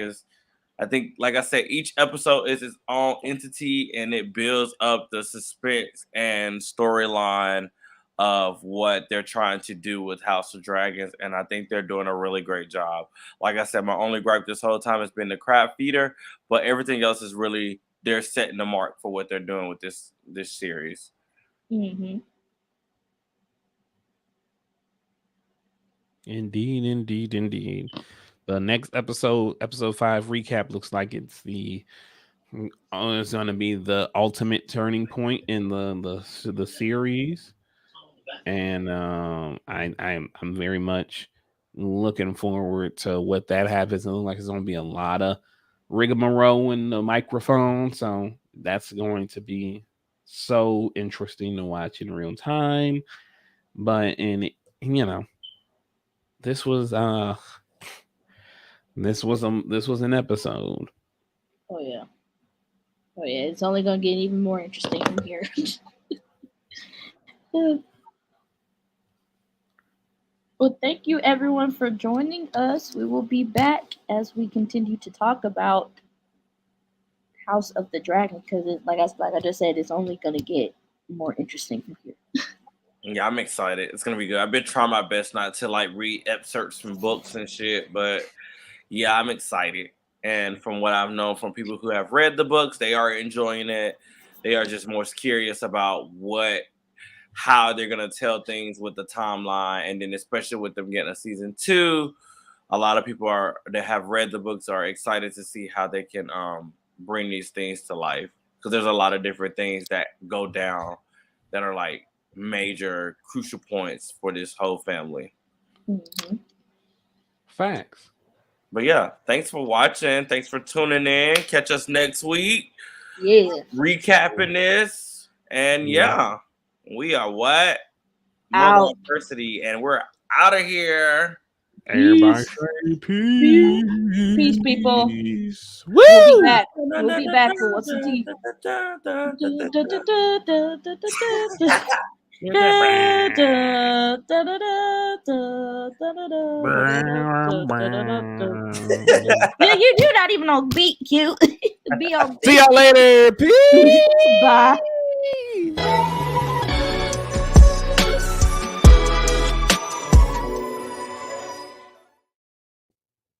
like I said, each episode is its own entity and it builds up the suspense and storyline of what they're trying to do with House of Dragons. And I think they're doing a really great job. Like I said, my only gripe this whole time has been the crab feeder, but everything else is really, they're setting the mark for what they're doing with this series. Indeed. The next episode 5 recap looks like it's it's going to be the ultimate turning point in the series, and I'm very much looking forward to what that happens. It looks like it's going to be a lot of rigmarole in the microphone, so that's going to be so interesting to watch in real time. But this was an episode. Oh yeah. It's only gonna get even more interesting from here. Well, thank you everyone for joining us. We will be back as we continue to talk about House of the Dragon, because like I just said, it's only gonna get more interesting from here. Yeah, I'm excited. It's gonna be good. I've been trying my best not to like read excerpts from books and shit, but yeah, I'm excited. And from what I've known from people who have read the books, they are enjoying it. They are just more curious about how they're gonna tell things with the timeline, and then especially with them getting a season 2, a lot of people that have read the books are excited to see how they can bring these things to life, because there's a lot of different things that go down that are like major crucial points for this whole family. Mm-hmm. Facts. But yeah, thanks for watching. Thanks for tuning in. Catch us next week. Yeah. Recapping this. And yeah, we are what? Out. Multiversity. And we're out of here. Everybody Peace. say peace. Peace, people. Woo! We'll be back. We'll be back for What's the Tea. Yeah, you're not even on beat, cute. Be on beat. See y'all later. Peace. Bye.